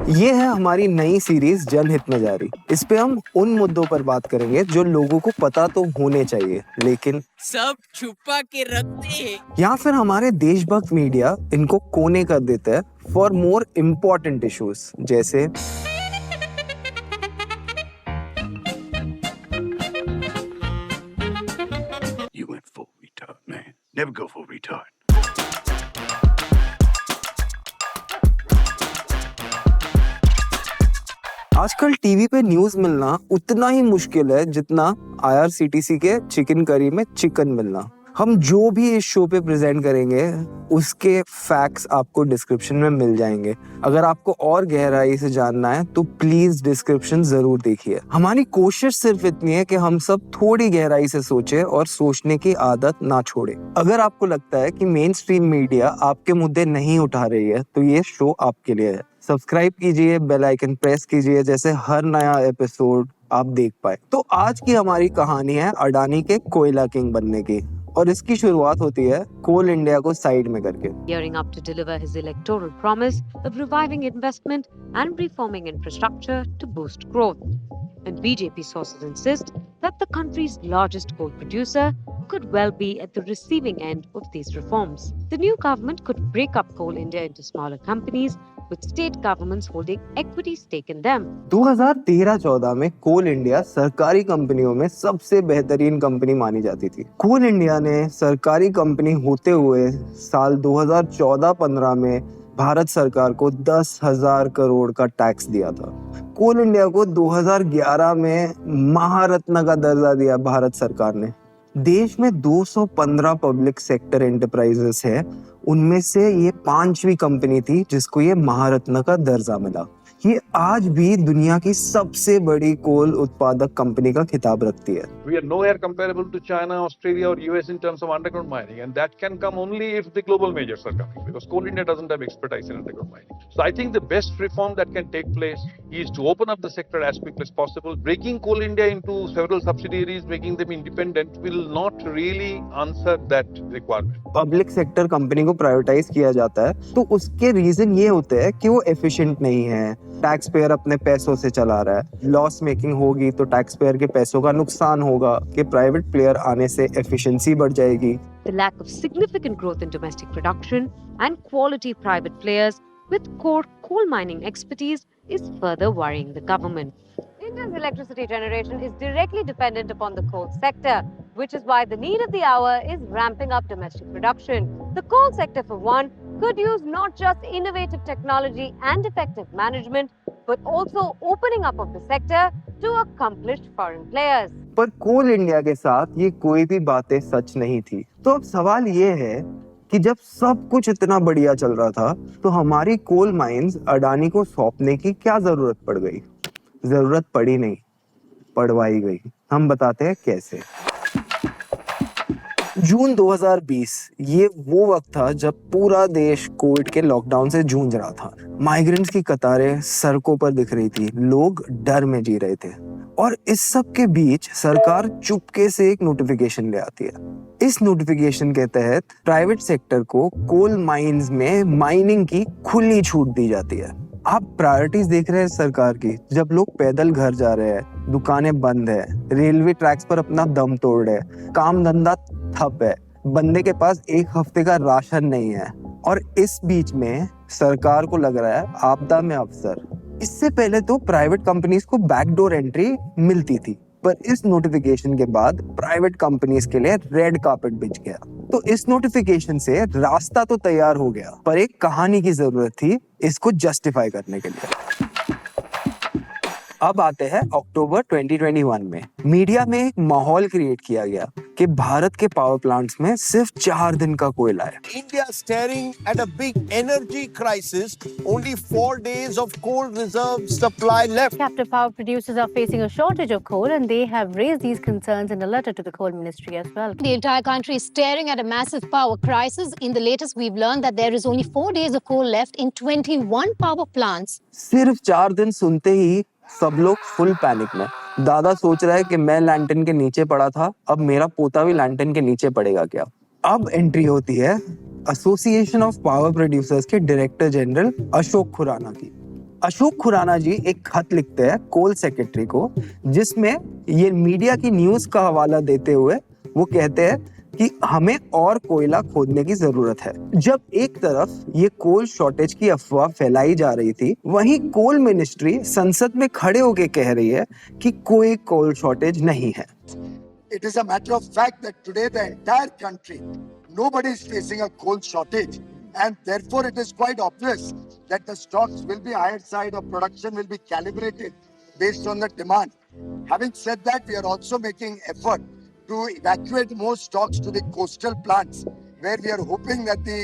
ये है हमारी नई सीरीज जनहित में जारी। इस पे हम उन मुद्दों पर बात करेंगे जो लोगों को पता तो होने चाहिए लेकिन सब छुपा के रखते हैं, या फिर हमारे देशभक्त मीडिया इनको कोने कर देता है फॉर मोर इम्पोर्टेंट इश्यूज जैसे You went full retard, man. Never go full retard. आजकल टीवी पे न्यूज मिलना उतना ही मुश्किल है जितना IRCTC के चिकन करी में चिकन मिलना। हम जो भी इस शो पे प्रेजेंट करेंगे उसके फैक्ट्स आपको डिस्क्रिप्शन में मिल जाएंगे। अगर आपको और गहराई से जानना है तो प्लीज डिस्क्रिप्शन जरूर देखिए। हमारी कोशिश सिर्फ इतनी है कि हम सब थोड़ी गहराई से सोचें और सोचने की आदत ना छोड़े। अगर आपको लगता है कि मेन स्ट्रीम मीडिया आपके मुद्दे नहीं उठा रही है तो ये शो आपके लिए है। सब्सक्राइब कीजिए, बेल आइकन प्रेस कीजिए जैसे हर नया एपिसोड आप देख पाए। तो आज की हमारी कहानी है अडानी के कोयला किंग बनने की और इसकी शुरुआत होती है कोल इंडिया को साइड में करके। Gearing up to deliver his electoral promise of reviving investment and reforming infrastructure to boost growth. And BJP sources insist that the country's largest coal producer could well be at the receiving end of these reforms. The new government could break up Coal India into smaller companies, with state governments holding equity stake in them. 2013-14 में कोल India सरकारी कंपनियों में सबसे बेहतरीन company मानी जाती थी। कोल India ने सरकारी कंपनी होते हुए साल 2014-15 में भारत सरकार को 10,000 करोड़ का टैक्स दिया था। कोल इंडिया को 2011 में महारत्न का दर्जा दिया भारत सरकार ने। देश में 215 पब्लिक सेक्टर एंटरप्राइजेस है, उनमें से ये 5वीं कंपनी थी जिसको ये महारत्न का दर्जा मिला। ये आज भी दुनिया की सबसे बड़ी कोल उत्पादक कंपनी का खिताब रखती है। We are nowhere comparable to China, Australia or US in terms of underground mining, and that can come only if the global majors are coming, because Coal India doesn't have expertise in underground mining. So I think the best reform that can take place is to open up the sector as quickly as possible. Breaking Coal India into several subsidiaries, making them independent will not really answer that requirement. Public sector company को privatise किया जाता है तो उसके reason ये होते हैं कि वो एफिशिएंट नहीं है, टैक्स पेयर अपने पैसों से चला रहा है, लॉस मेकिंग होगी तो टैक्स पेयर के पैसों का नुकसान होगा कि प्राइवेट प्लेयर आने से एफिशिएंसी बढ़ जाएगी। The lack of significant growth in domestic production and quality private players with core coal mining expertise is further worrying the government. India's electricity generation is directly dependent upon the coal sector, which is why the need of the hour is ramping up domestic production. The coal sector, for one, could use not just innovative technology and effective management, but also opening up of the sector to accomplished foreign players. पर कोल India के साथ ये कोई भी बातें सच नहीं थी। तो अब सवाल ये है कि जब सब कुछ इतना बढ़िया चल रहा था तो हमारी कोल माइंस अडानी को सौंपने की क्या जरूरत पड़ गई? जरूरत पड़ी नहीं, पड़वाई गई। हम बताते हैं कैसे। जून 2020 ये वो वक्त था जब पूरा देश कोविड के लॉकडाउन से जूझ रहा था। माइग्रेंट्स की कतारें सड़कों पर दिख रही थी, लोग डर में जी रहे थे और इस सब के बीच सरकार चुपके से एक नोटिफिकेशन ले आती है। इस नोटिफिकेशन के तहत प्राइवेट सेक्टर को कोल माइंस में माइनिंग की खुली छूट दी जाती है। आप प्रायोरिटीज देख रहे हैं सरकार की, जब लोग पैदल घर जा रहे हैं, दुकानें बंद है, रेलवे ट्रैक्स पर अपना दम तोड़ रहे हैं, काम धंधा ठप है, बंदे के पास एक हफ्ते का राशन नहीं है और इस बीच में सरकार को लग रहा है आपदा में अवसर। इससे पहले तो प्राइवेट कंपनीज को बैकडोर एंट्री मिलती थी, पर इस नोटिफिकेशन के बाद प्राइवेट कंपनीज के लिए रेड कार्पेट बिछ गया। तो इस नोटिफिकेशन से रास्ता तो तैयार हो गया, पर एक कहानी की जरूरत थी इसको जस्टिफाई करने के लिए। अब आते हैं अक्टूबर 2021 में। मीडिया में एक माहौल क्रिएट किया गया कि भारत के पावर प्लांट्स में सिर्फ 4 दिन का कोयला है। India staring at a big energy crisis, only 4 days of coal reserve supply left. Captive power producers are facing a shortage of coal and they have raised these concerns in a letter to the coal ministry as well. The entire country is staring at a massive power crisis. In the latest, we've learned that there is only 4 days of coal left in 21 power plants. सिर्फ 4 दिन सुनते ही सब लोग full panic में। दादा सोच रहा है कि मैं लैंटन के नीचे पड़ा था, अब मेरा पोता भी लैंटन के नीचे पड़ेगा क्या? अब एंट्री होती है एसोसिएशन ऑफ पावर प्रोड्यूसर्स के डायरेक्टर जनरल अशोक खुराना की। अशोक खुराना जी एक खत लिखते हैं कोल सेक्रेटरी को, जिसमें ये मीडिया की न्यूज का हवाला देते हुए वो कहते हैं कि हमें और कोयला खोदने की जरूरत है। जब एक तरफ ये कोल शॉर्टेज की अफवाह फैलाई जा रही थी, वहीं कोल मिनिस्ट्री संसद में खड़े होकर कह रही है कि कोई कोल शॉर्टेज नहीं है। It is a matter of fact that today the entire country, nobody is facing a coal shortage, and therefore it is quite obvious that the stocks will be higher side or production will be calibrated based on the demand. Having said that, we are also making effort to evacuate more stocks to the coastal plants, where we are hoping that the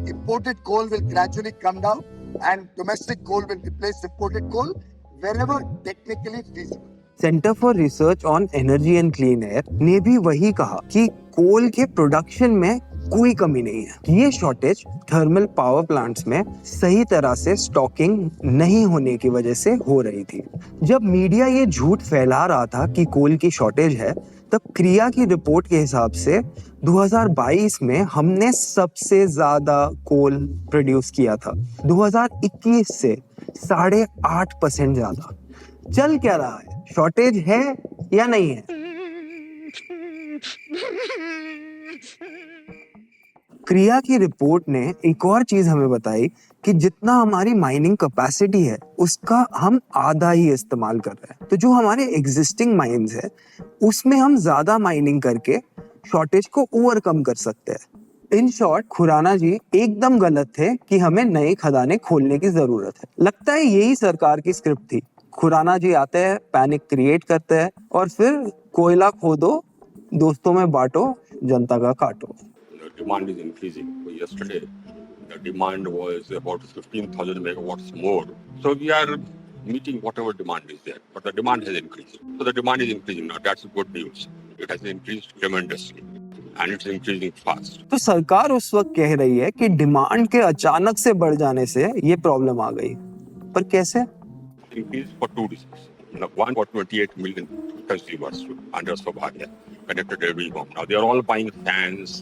imported coal will gradually come down and domestic coal will replace imported coal wherever technically feasible. Centre for research on energy and clean air ने भी वही कहा कि कोल के production में कोई कमी नहीं है। ये शॉर्टेज थर्मल पावर प्लांट्स में सही तरह से स्टॉकिंग नहीं होने की वजह से हो रही थी। जब मीडिया ये झूठ फैला रहा था कि कोल की शॉर्टेज है, तब क्रिया की रिपोर्ट के हिसाब से 2022 में हमने सबसे ज्यादा कोल प्रोड्यूस किया था, 2021 से 8.5% ज्यादा। चल क्या रहा है? शॉर्टेज है या नहीं है? क्रिया की रिपोर्ट ने एक और चीज हमें बताई कि जितना हमारी माइनिंग कैपेसिटी है उसका हम आधा ही इस्तेमाल कर रहे हैं। तो जो हमारे एग्जिस्टिंग माइंस है उसमें हम ज्यादा माइनिंग करके शॉर्टेज को ओवरकम कर सकते हैं। इन शॉर्ट, खुराना जी एकदम गलत थे कि हमें नई खदानें खोलने की जरूरत है। लगता है यही सरकार की स्क्रिप्ट थी। खुराना जी आते हैं, पैनिक क्रिएट करते हैं और फिर कोयला खोदो, दोस्तों में बांटो, जनता का काटो। The demand is increasing. So yesterday, the demand was about 15,000 megawatts more. So we are meeting whatever demand is there, but the demand has increased. So the demand is increasing now. That's good news. It has increased tremendously, and it's increasing fast. तो सरकार उस वक्त कह रही है कि demand के अचानक से बढ़ जाने से ये प्रॉब्लम आ गई, पर कैसे? Increased for two reasons. One, for 28 million consumers under Saubhagya connected every home. Now they are all buying fans,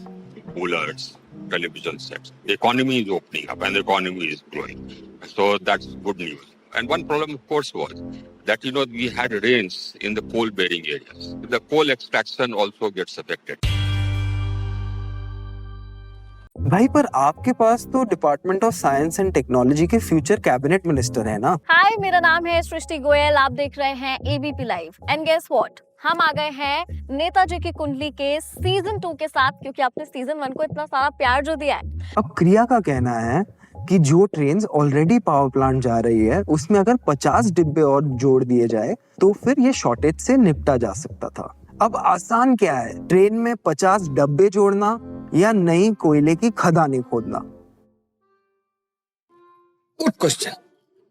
coolers, television sets. The economy is opening up and the economy is growing. So that's good news. And one problem, of course, was that, we had rains in the coal-bearing areas. The coal extraction also gets affected. भाई, पर आपके पास तो department of science and technology के future cabinet minister है ना? हाय, मेरा नाम है सृष्टि गोयल। आप देख रहे हैं ABP live. And guess what, हम आ गए हैं नेताजी की कुंडली के सीजन 2 के साथ, क्योंकि आपने सीजन 1 को इतना सारा प्यार जो दिया है। अब क्रिया का कहना है कि जो ट्रेन्स ऑलरेडी पावर प्लांट जा रही है उसमें अगर 50 डिब्बे और जोड़ दिए जाए तो फिर ये शॉर्टेज से निपटा जा सकता था। अब आसान क्या है, ट्रेन में 50 डब्बे जोड़ना या नई कोयले की खदानें खोदना? Good question,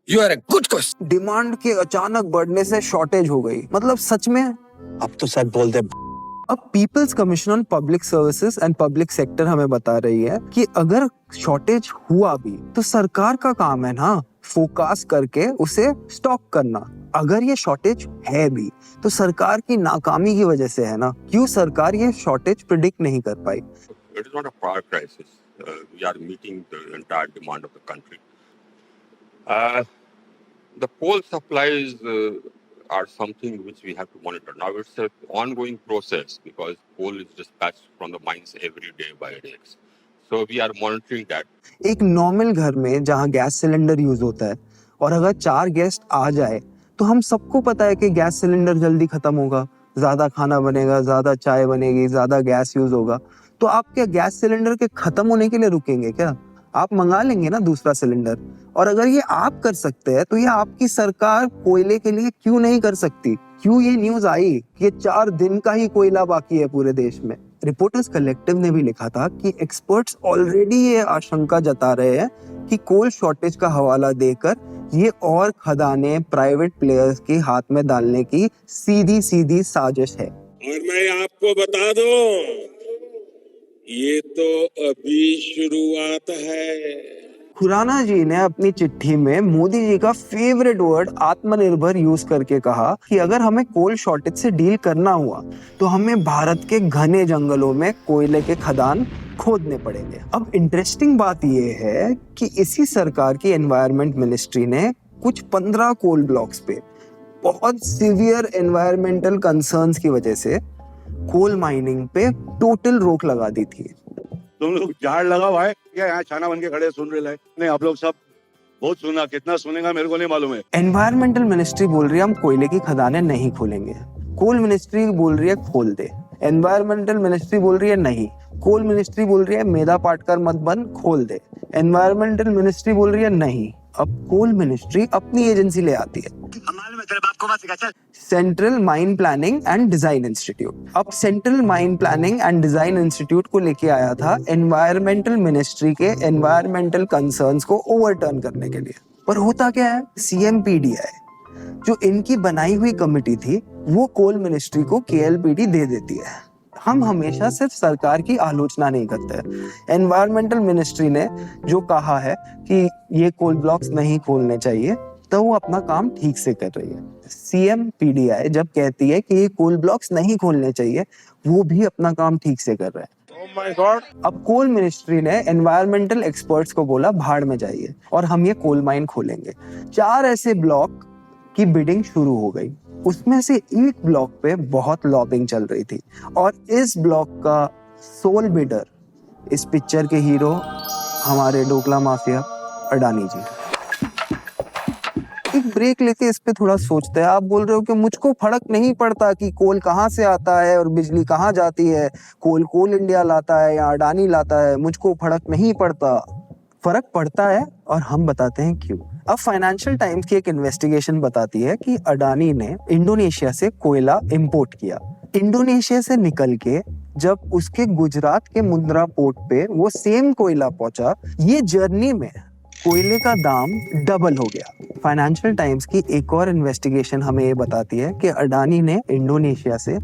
you are a good question. Demand के अचानक बढ़ने से शॉर्टेज हो गई, मतलब सच में? अब तो सच बोल दे। अब peoples commission on public services and public sector हमें बता रही है कि अगर शॉर्टेज हुआ भी तो सरकार का काम है ना फोकास्ट करके उसे स्टॉक करना। अगर ये शॉर्टेज है भी तो सरकार की नाकामी की वजह से है ना। क्यों सरकार ये शॉर्टेज प्रिडिक्ट नहीं कर पाई? It is not a power crisis. We are meeting the entire demand of the country. The coal supplies are something which we have to monitor. Now it's an ongoing process because coal is dispatched from the mines every day by rigs. So we are monitoring that. एक normal घर में जहाँ gas cylinder use होता है और अगर 4 guest आ जाए तो हम सबको पता है कि गैस सिलेंडर जल्दी खत्म होगा, ज्यादा खाना बनेगा, ज्यादा चाय बनेगी, ज्यादा गैस यूज होगा। तो आप क्या गैस सिलेंडर के खत्म होने के लिए रुकेंगे क्या? आप मंगा लेंगे ना दूसरा सिलेंडर। और अगर ये आप कर सकते हैं तो ये आपकी सरकार कोयले के लिए क्यों नहीं कर सकती? क्यों ये न्यूज आई कि 4 दिन का ही कोयला बाकी है पूरे देश में? रिपोर्टर्स कलेक्टिव ने भी लिखा था कि एक्सपर्ट्स ऑलरेडी ये आशंका जता रहे हैं कि कोल शॉर्टेज का हवाला देकर ये और खदानें प्राइवेट प्लेयर्स के हाथ में डालने की सीधी साजिश है। और मैं आपको बता दूं, ये तो अभी शुरुआत है। खुराना जी ने अपनी चिट्ठी में मोदी जी का फेवरेट वर्ड आत्मनिर्भर यूज करके कहा कि अगर हमें कोल शॉर्टेज से डील करना हुआ तो हमें भारत के घने जंगलों में कोयले के खदान खोदने पड़ेंगे। अब इंटरेस्टिंग बात यह है कि इसी सरकार की एनवायरनमेंट मिनिस्ट्री ने कुछ 15 कोल ब्लॉक्स पे बहुत सीवियर एनवायरमेंटल कंसर्न्स की वजह से कोल माइनिंग पे टोटल रोक लगा दी थी। तुम लोग झाड़ लगा भाई क्या यहाँ छाना बन के खड़े सुन रहे हैं? नहीं, आप लोग सब बहुत सुना, कितना सुनेगा मेरे को नहीं मालूम है। एनवायरमेंटल मिनिस्ट्री बोल रही है हम कोयले की खदानें नहीं खोलेंगे, कोल मिनिस्ट्री बोल रही है खोल दे। एनवायरमेंटल मिनिस्ट्री बोल रही है नहीं, कोल मिनिस्ट्री बोल रही है मेधा पाटकर मत बन, खोल दे। एनवायरमेंटल मिनिस्ट्री बोल रही है नहीं। अब कोल मिनिस्ट्री अपनी एजेंसी ले आती है, central mine planning and design institute. अब central mine planning and design institute को लेके आया था एनवायरमेंटल मिनिस्ट्री के एनवायरमेंटल कंसर्न्स को ओवरटर्न करने के लिए। पर होता क्या है, CMPDI जो इनकी बनाई हुई कमेटी थी वो कोल मिनिस्ट्री को KLPD दे देती है। हम हमेशा सिर्फ सरकार की आलोचना नहीं करते। एनवायरमेंटल मिनिस्ट्री ने जो कहा है कि ये कोल ब्लॉक्स नहीं खोलने चाहिए तो वो अपना काम ठीक से कर रही है। CMPDI जब कहती है कि ये कोल ब्लॉक्स नहीं खोलने चाहिए वो भी अपना काम ठीक से कर रहा है। Oh my God! अब कोल मिनिस्ट्री ने एनवायरमेंटल एक्सपर्ट्स को बोला भाड़ में जाइए और हम ये कोल माइन खोलेंगे। 4 ऐसे ब्लॉक की बिडिंग शुरू हो गई, उसमें से एक ब्लॉक पे बहुत लॉबिंग चल रही थी और इस ब्लॉक का सोल बिडर, इस पिक्चर के हीरो हमारे डोकला माफिया अडानी जी। एक ब्रेक लेके इस पे थोड़ा सोचते हैं। आप बोल रहे हो कि मुझको फर्क नहीं पड़ता कि कोल कहाँ से आता है और बिजली कहाँ जाती है, कोल इंडिया लाता है या अडानी लाता है, मुझको फर्क नहीं पड़ता। फर्क पड़ता है और हम बताते हैं क्यों। अब फाइनेंशियल टाइम्स की एक इन्वेस्टिगेशन बताती है कि अडानी ने इंडोनेशिया से कोयला इंपोर्ट किया। इंडोनेशिया से निकल के जब उसके गुजरात के मुंद्रा पोर्ट पे वो सेम कोयला पहुंचा, ये जर्नी में कोयले का दाम डबल हो गया। फाइनेंशियल टाइम्स की एक और इन्वेस्टिगेशन हमें ये बताती है कि अडानी ने इंडोनेशिया से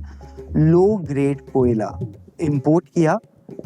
लो ग्रेड कोयला इंपोर्ट किया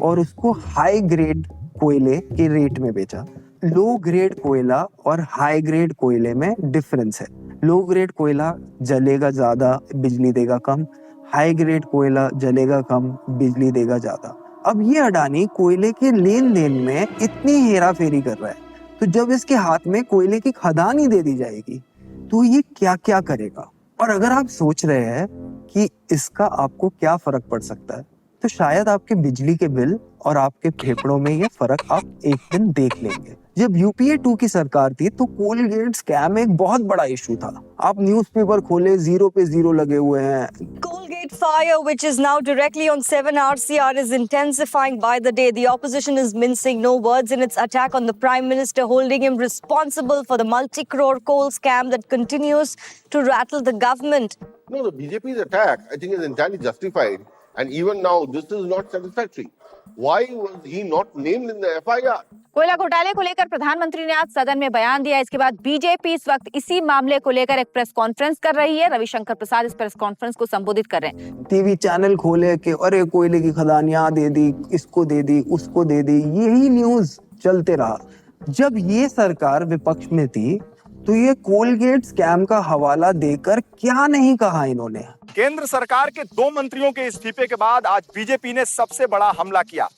और उसको हाई ग्रेड कोयले के रेट में बेचा। लो ग्रेड कोयला और हाई ग्रेड कोयले में डिफरेंस है। लो ग्रेड कोयला जलेगा ज्यादा, बिजली देगा कम। हाई ग्रेड कोयला जलेगा कम, बिजली देगा ज्यादा। अब ये अडानी कोयले के लेन देन में इतनी हेरा फेरी कर रहा है, तो जब इसके हाथ में कोयले की खदान ही दे दी जाएगी तो ये क्या क्या करेगा। और अगर आप सोच रहे हैं कि इसका आपको क्या फर्क पड़ सकता है, तो शायद आपके बिजली के बिल और आपके फेफड़ों में ये फर्क आप एक दिन देख लेंगे। जब UPA 2 की सरकार थी तो कोलगेट स्कैम एक बहुत बड़ा इशू था। आप न्यूज़पेपर खोले, 0 पे 0 लगे हुए हैं। Colgate fire, which is now directly on 7RCR, is intensifying by the day. The opposition is mincing no words in its attack on the Prime Minister, holding him responsible for the multi-crore coal scam that continues to rattle the government. No, the BJP's attack, I think, is entirely justified. And even now, this is not satisfactory. Why was he not named in the FIR? कोयला घोटाले को लेकर प्रधानमंत्री ने आज सदन में बयान दिया। इसके बाद बीजेपी इस वक्त इसी मामले को लेकर एक प्रेस कॉन्फ्रेंस कर रही है। रविशंकर प्रसाद इस प्रेस कॉन्फ्रेंस को संबोधित कर रहे हैं। टीवी चैनल खोले कि अरे कोयले की खदान यहाँ दे दी, इसको दे दी, उसको दे दी, यही न्यूज चलते रहा। जब ये सरकार विपक्ष में थी तो ये कोलगेट स्कैम का हवाला देकर क्या नहीं कहा इन्होंने। केंद्र सरकार के 2 मंत्रियों के इस्तीफे के बाद आज बीजेपी ने सबसे बड़ा हमला किया।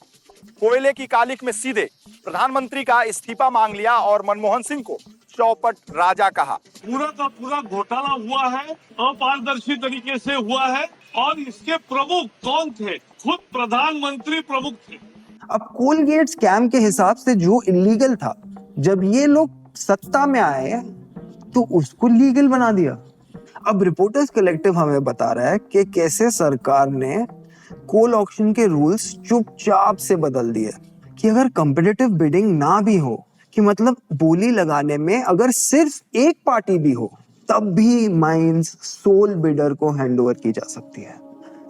कोयले की कालिख में सीधे प्रधानमंत्री का इस्तीफा मांग लिया और मनमोहन सिंह को चौपट राजा कहा। पूरा का पूरा घोटाला हुआ है, अपारदर्शी तरीके से हुआ है और इसके प्रमुख कौन थे? खुद प्रधानमंत्री प्रमुख थे। अब कोलगेट स्कैम के हिसाब से जो इलीगल था, जब ये लोग सत्ता में आए तो उसको लीगल बना दिया। अब रिपोर्टर्स कलेक्टिव हमें बता रहा है कि कैसे सरकार ने कोल ऑक्शन के रूल्स चुपचाप से बदल दिए कि अगर कॉम्पिटिटिव बिडिंग ना भी हो, कि मतलब बोली लगाने में अगर सिर्फ एक पार्टी भी हो, तब भी माइंस सोल बिडर को हैंडओवर की जा सकती है।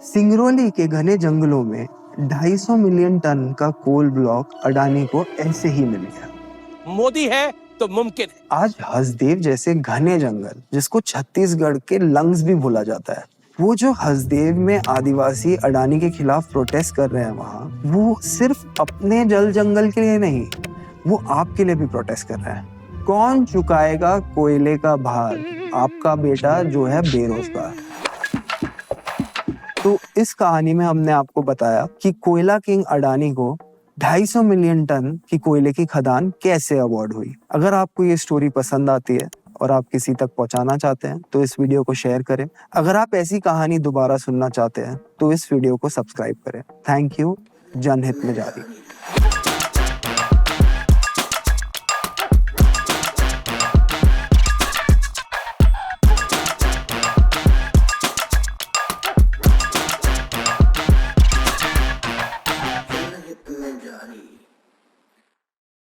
सिंगरौली के घने जंगलों में 250 मिलियन टन का कोल ब्लॉक अडानी को ऐसे ही मिल गया। मोदी है तो मुमकिन है। आज हसदेव जैसे घने जंगल, जिसको छत्तीसगढ़ के लंग्स भी बोला जाता है, वो जो हसदेव में आदिवासी अडानी के खिलाफ प्रोटेस्ट कर रहे हैं वहाँ, वो सिर्फ अपने जल जंगल के लिए नहीं, वो आपके लिए भी प्रोटेस्ट कर रहे हैं। कौन चुकाएगा कोयले का भार? आपका बेटा जो है बेरोजगार। तो इस कहानी में हमने आपको बताया कि कोयला किंग अडानी को 250 मिलियन टन की कोयले की खदान कैसे अवार्ड हुई। अगर आपको ये स्टोरी पसंद आती है और आप किसी तक पहुंचाना चाहते हैं तो इस वीडियो को शेयर करें। अगर आप ऐसी कहानी दोबारा सुनना चाहते हैं तो इस वीडियो को सब्सक्राइब करें। Thank you. जनहित में जारी।